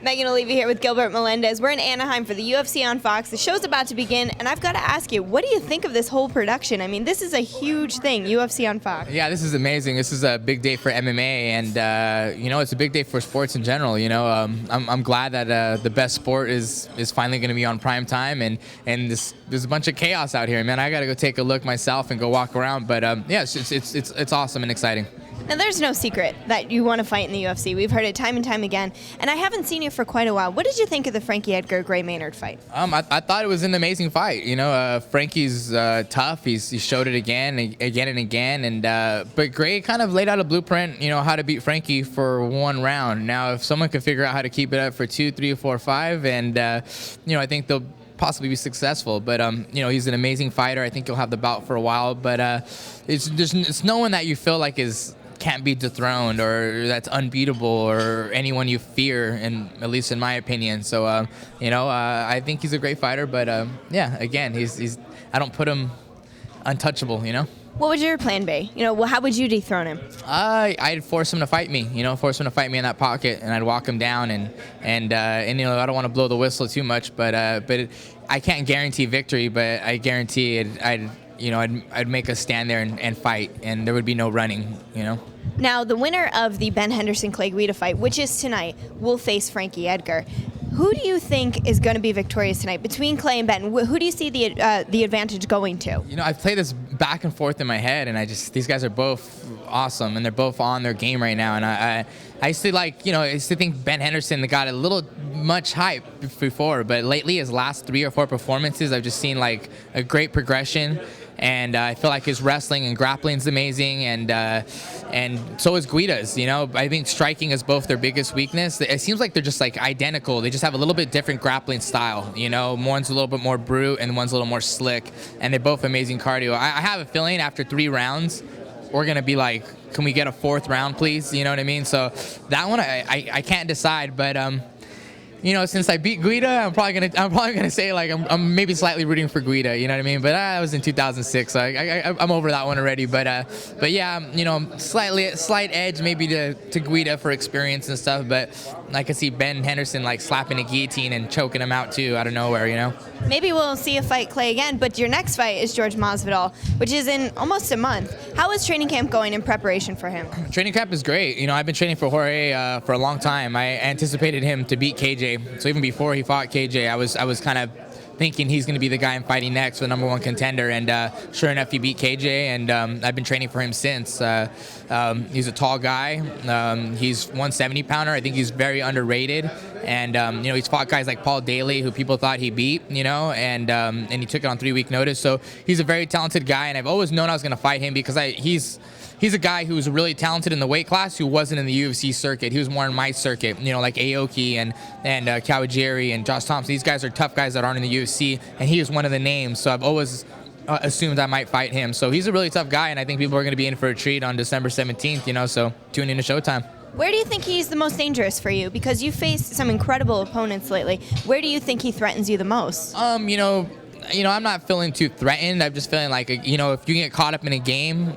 Megan Olivi here with Gilbert Melendez. We're in Anaheim for the UFC on Fox. The show's about to begin, and I've got to ask you, what do you think of this whole production? I mean, this is a huge thing, UFC on Fox. Yeah, this is amazing. This is a big day for MMA, and it's a big day for sports in general. I'm glad that the best sport is finally going to be on prime time, and there's a bunch of chaos out here, man. I got to go take a look myself and go walk around, but yeah, it's awesome and exciting. Now, there's no secret that you want to fight in the UFC. We've heard it time and time again, and I haven't seen you for quite a while. What did you think of the Frankie Edgar-Gray Maynard fight? I thought it was an amazing fight. Frankie's tough. He showed it again and again, but Gray kind of laid out a blueprint, how to beat Frankie for one round. Now, if someone could figure out how to keep it up for 2, 3, 4, 5, and I think they'll possibly be successful, but he's an amazing fighter. I think he'll have the bout for a while, but it's no one that you feel like can't be dethroned or that's unbeatable or anyone you fear, and at least in my opinion. So I think he's a great fighter, but again, he's I don't put him untouchable. What would your plan be? How would you dethrone him? I'd force him to fight me. Force him to fight me in that pocket, and I'd walk him down. And I don't want to blow the whistle too much, but I can't guarantee victory. But I guarantee I'd make us stand there and fight, and there would be no running. Now, the winner of the Ben Henderson-Clay Guida fight, which is tonight, will face Frankie Edgar. Who do you think is going to be victorious tonight between Clay and Ben? Who do you see the advantage going to? I've played this back and forth in my head, and these guys are both awesome, and they're both on their game right now. And I used to think Ben Henderson got a little much hype before, but lately his last 3 or 4 performances, I've just seen like a great progression. And I feel like his wrestling and grappling is amazing, and so is Guida's. I think striking is both their biggest weakness. It seems like they're just like identical. They just have a little bit different grappling style. One's a little bit more brute, and one's a little more slick. And they're both amazing cardio. I have a feeling after 3 rounds, we're gonna be like, can we get a 4th round, please? You know what I mean? So that one I can't decide, but since I beat Guida, I'm probably gonna say like I'm maybe slightly rooting for Guida. You know what I mean? But that was in 2006, so I'm over that one already. But yeah, slight edge maybe to Guida for experience and stuff. But I could see Ben Henderson like slapping a guillotine and choking him out too out of nowhere. Maybe we'll see a fight Clay again, but your next fight is George Masvidal, which is in almost a month. How is training camp going in preparation for him? Training camp is great. I've been training for Jorge for a long time. I anticipated him to beat KJ. So even before he fought KJ, I was kind of thinking he's going to be the guy I'm fighting next, the #1 contender, and sure enough, he beat KJ, and I've been training for him since. He's a tall guy. He's 170-pounder. I think he's very underrated, and he's fought guys like Paul Daly, who people thought he beat, and he took it on 3-week notice. So he's a very talented guy, and I've always known I was going to fight him because he's a guy who's really talented in the weight class who wasn't in the UFC circuit. He was more in my circuit, like Aoki and Kawajiri and Josh Thompson. These guys are tough guys that aren't in the UFC, and he is one of the names. So I've always assumed I might fight him. So he's a really tough guy, and I think people are going to be in for a treat on December 17th, so tune in to Showtime. Where do you think he's the most dangerous for you? Because you've faced some incredible opponents lately. Where do you think he threatens you the most? I'm not feeling too threatened. I'm just feeling like, if you get caught up in a game,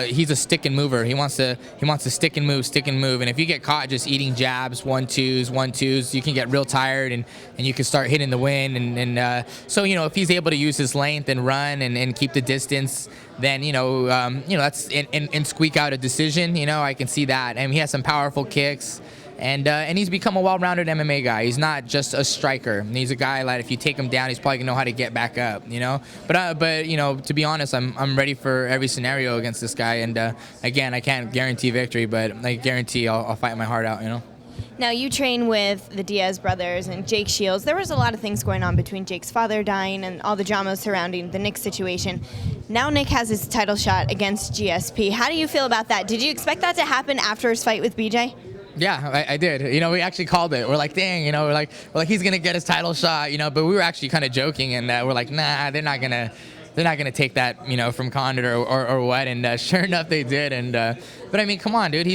he's a stick and mover. He wants to stick and move. And if you get caught just eating jabs, 1-2s, you can get real tired and you can start hitting the wind. So if he's able to use his length and run and keep the distance, then that's and squeak out a decision. I can see that. And he has some powerful kicks. And he's become a well-rounded MMA guy. He's not just a striker. He's a guy that if you take him down, he's probably gonna know how to get back up. But to be honest, I'm ready for every scenario against this guy. And again, I can't guarantee victory, but I guarantee I'll fight my heart out. Now, you train with the Diaz brothers and Jake Shields. There was a lot of things going on between Jake's father dying and all the drama surrounding the Nick situation. Now Nick has his title shot against GSP. How do you feel about that? Did you expect that to happen after his fight with BJ? Yeah, I did. We actually called it. We're like, dang, we're like he's gonna get his title shot, but we were actually kind of joking, and we're like, nah, they're not gonna take that, from Condit or what. And sure enough, they did. And but I mean, come on, dude,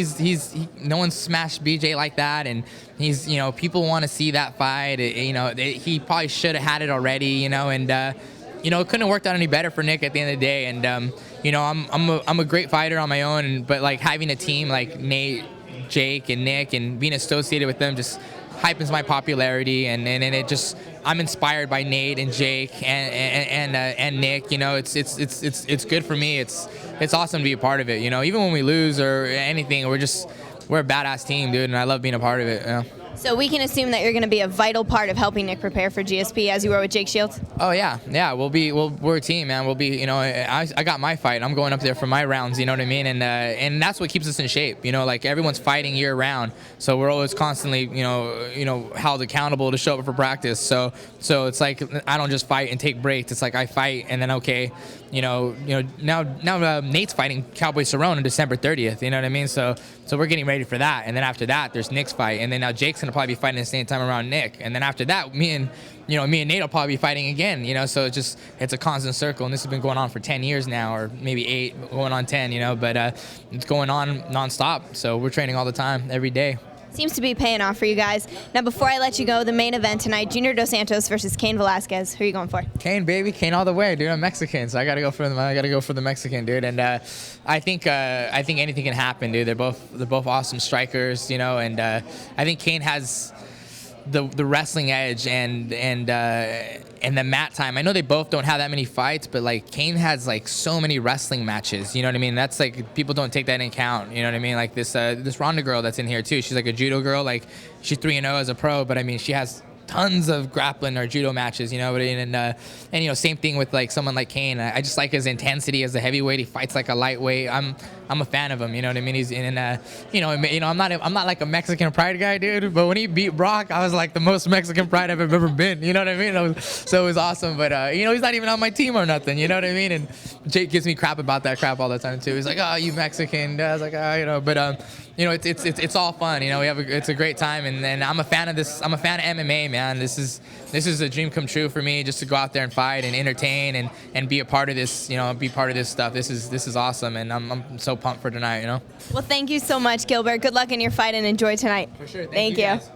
no one smashed BJ like that, and he's people want to see that fight. He probably should have had it already, and it couldn't have worked out any better for Nick at the end of the day. And I'm a great fighter on my own, but like having a team like Nate, Jake, and Nick, and being associated with them just heightens my popularity, and it just, I'm inspired by Nate and Jake and Nick. You know, it's good for me. It's awesome to be a part of it. You know, even when we lose or anything, we're a badass team, dude, and I love being a part of it. You know? So we can assume that you're going to be a vital part of helping Nick prepare for GSP as you were with Jake Shields? Oh, yeah. We're a team, man. We'll be, you know, I got my fight. I'm going up there for my rounds, you know what I mean? And that's what keeps us in shape, you know, like everyone's fighting year round. So we're always constantly, you know, held accountable to show up for practice. So it's like, I don't just fight and take breaks. It's like I fight and then, okay, now Nate's fighting Cowboy Cerrone on December 30th, you know what I mean? So we're getting ready for that. And then after that, there's Nick's fight. And then now Jake's going to probably be fighting at the same time around Nick. And then after that, me and Nate will probably be fighting again, you know? So it's a constant circle. And this has been going on for 10 years now, or maybe 8, going on 10, you know? But it's going on nonstop. So we're training all the time, every day. Seems to be paying off for you guys. Now, before I let you go, the main event tonight, Junior Dos Santos versus Cain Velasquez. Who are you going for? Cain, baby. Cain all the way, dude. I'm Mexican, so I gotta go for the Mexican, dude. And I think anything can happen, dude. They're both awesome strikers, you know. And I think Cain has the wrestling edge and the mat time. I know they both don't have that many fights, but like Cain has like so many wrestling matches. You know what I mean? That's like, people don't take that into account. You know what I mean? Like this Ronda girl that's in here too. She's like a judo girl. Like she's 3-0 as a pro, but I mean she has tons of grappling or judo matches, you know, and you know, same thing with like someone like Cain. I just like his intensity as a heavyweight. He fights like a lightweight. I'm a fan of him, you know what I mean? He's in you know, I'm not like a Mexican pride guy, dude, but when he beat Brock, I was like the most Mexican pride I've ever been, you know what I mean? So it was awesome, but you know, he's not even on my team or nothing, you know what I mean? And Jake gives me crap about that crap all the time too. He's like, oh, you Mexican. I was like, oh, you know, but you know, it's all fun, you know. It's a great time, and I'm a fan of this. I'm a fan of MMA, man. This is a dream come true for me, just to go out there and fight and entertain and be a part of this, you know, be part of this stuff. This is awesome, and I'm so pumped for tonight, you know. Well, thank you so much, Gilbert. Good luck in your fight and enjoy tonight. For sure. Thank you. Guys.